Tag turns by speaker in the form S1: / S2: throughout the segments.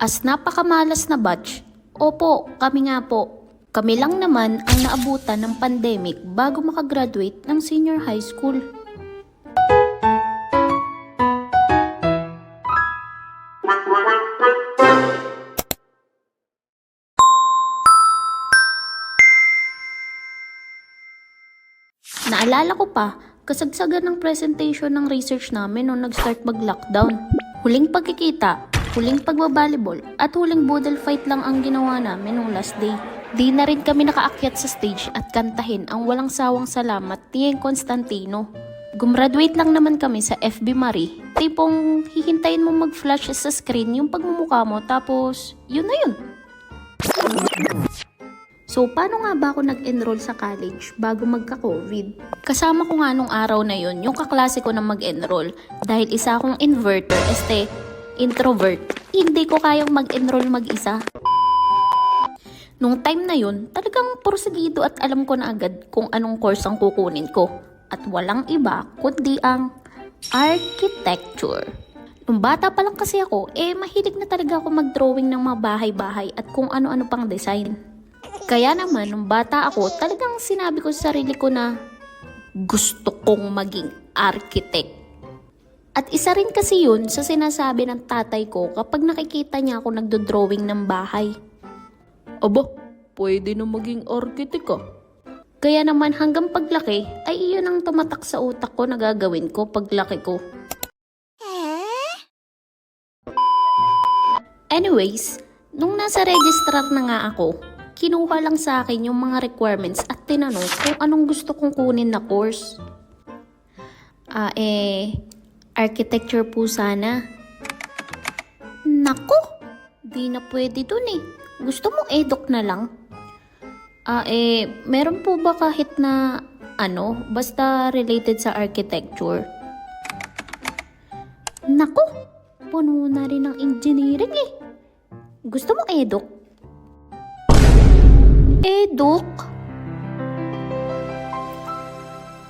S1: As napakamalas na batch, opo, kami nga po. Kami lang naman ang naabutan ng pandemic bago makagraduate ng senior high school. Naalala ko pa, kasagsagan ng presentation ng research namin nung nag-start mag-lockdown. Huling pagkikita, huling pagbabalibol, at huling boodle fight lang ang ginawa namin nung last day. Di na rin kami nakaakyat sa stage at kantahin ang walang sawang salamat ni Yeng Constantino. Gumraduate lang naman kami sa FB Marie. Tipong hihintayin mo mag-flash sa screen yung pagmumukha mo tapos yun na yun. So, paano nga ba ako nag-enroll sa college bago magka-COVID? Kasama ko nga nung araw na yun, yung kaklase ko na mag-enroll. Dahil isa akong inverter, introvert. Hindi ko kayang mag-enroll mag-isa. Nung time na yun, talagang porsigido at alam ko na agad kung anong course ang kukunin ko. At walang iba kundi ang architecture. Nung bata pa lang kasi ako, mahilig na talaga ako mag-drawing ng mga bahay-bahay at kung ano-ano pang design. Kaya naman, nung bata ako, talagang sinabi ko sa sarili ko na gusto kong maging architect. At isa rin kasi yun sa sinasabi ng tatay ko kapag nakikita niya ako nagdo-drawing ng bahay. Aba, pwede na maging architect ka. Kaya naman hanggang paglaki, ay iyon ang tumatak sa utak ko na gagawin ko paglaki ko. Anyways, nung nasa registrar na nga ako, kinuha lang sa akin yung mga requirements at tinanong kung anong gusto kong kunin na course. Architecture po sana. Nako, di na pwede dun eh. Gusto mo eduk na lang? Meron po ba kahit na basta related sa architecture? Nako, puno na rin ng engineering eh. Gusto mo eduk? Eduk?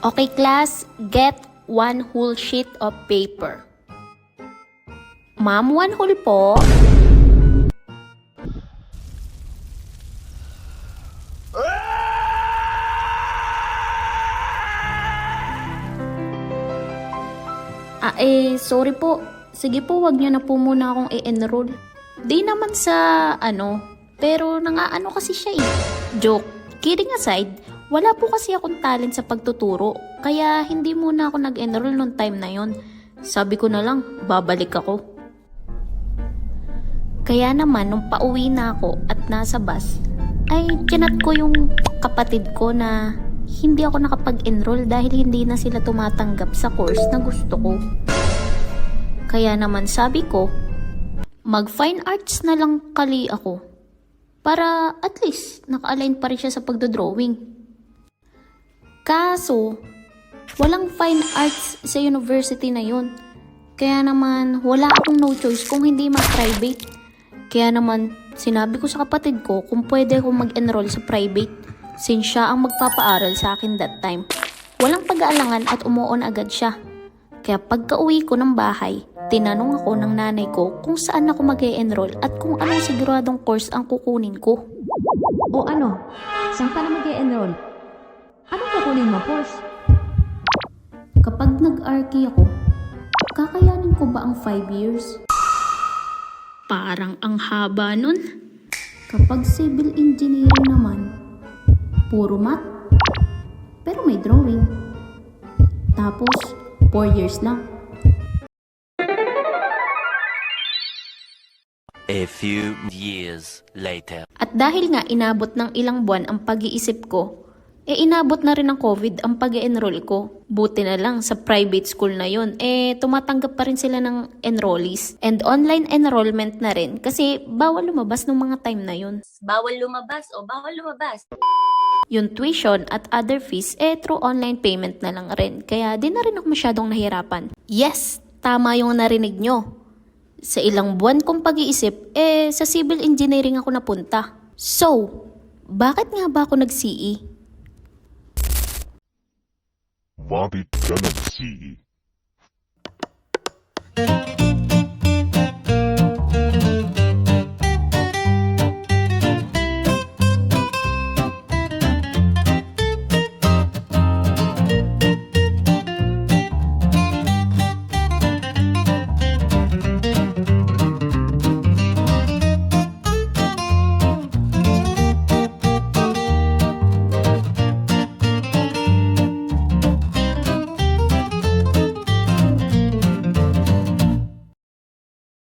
S1: Okay class, get one whole sheet of paper. Ma'am, one whole po. Sorry po. Sige po, wag niyo na po muna akong i-enroll. Di naman sa pero nangaano kasi siya eh. Joke. Kidding aside, wala po kasi akong talent sa pagtuturo. Kaya hindi muna ako nag-enroll nung time na yon. Sabi ko na lang, babalik ako. Kaya naman, nung pauwi na ako at nasa bus, ay chinat ko yung kapatid ko na hindi ako nakapag-enroll dahil hindi na sila tumatanggap sa course na gusto ko. Kaya naman sabi ko, mag-fine arts na lang kali ako. Para at least naka-align pa rin siya sa pagdodrawing. Kaso, walang fine arts sa university na yun. Kaya naman, wala akong no choice kung hindi mag-private. Kaya naman, sinabi ko sa kapatid ko kung pwede akong mag-enroll sa private since siya ang magpapaaral sa akin that time. Walang pag-aalangan at umuon agad siya. Kaya pagka-uwi ko ng bahay, tinanong ako ng nanay ko kung saan ako mag-e-enroll at kung anong siguradong course ang kukunin ko.
S2: O ano? Saan ka na mag-e-enroll? Anong kukunin mo course?
S1: Kapag nag-archi ako, kakayanin ko ba ang 5 years? Parang ang haba nun. Kapag civil engineering naman, puro math, pero may drawing. Tapos, 4 years lang.
S3: A few years later.
S1: At dahil nga inabot ng ilang buwan ang pag-iisip ko, inabot na rin ng COVID ang pag-enroll ko. Buti na lang sa private school na yun, tumatanggap pa rin sila ng enrollees. And online enrollment na rin kasi bawal lumabas ng mga time na yun.
S4: Bawal lumabas o bawal lumabas.
S1: Yung tuition at other fees, through online payment na lang rin. Kaya di na rin ako masyadong nahirapan. Yes, tama yung narinig nyo. Sa ilang buwan kong pag-iisip, sa civil engineering ako napunta. So, bakit nga ba ako nag-CE?
S5: Bakit ka nag-CE?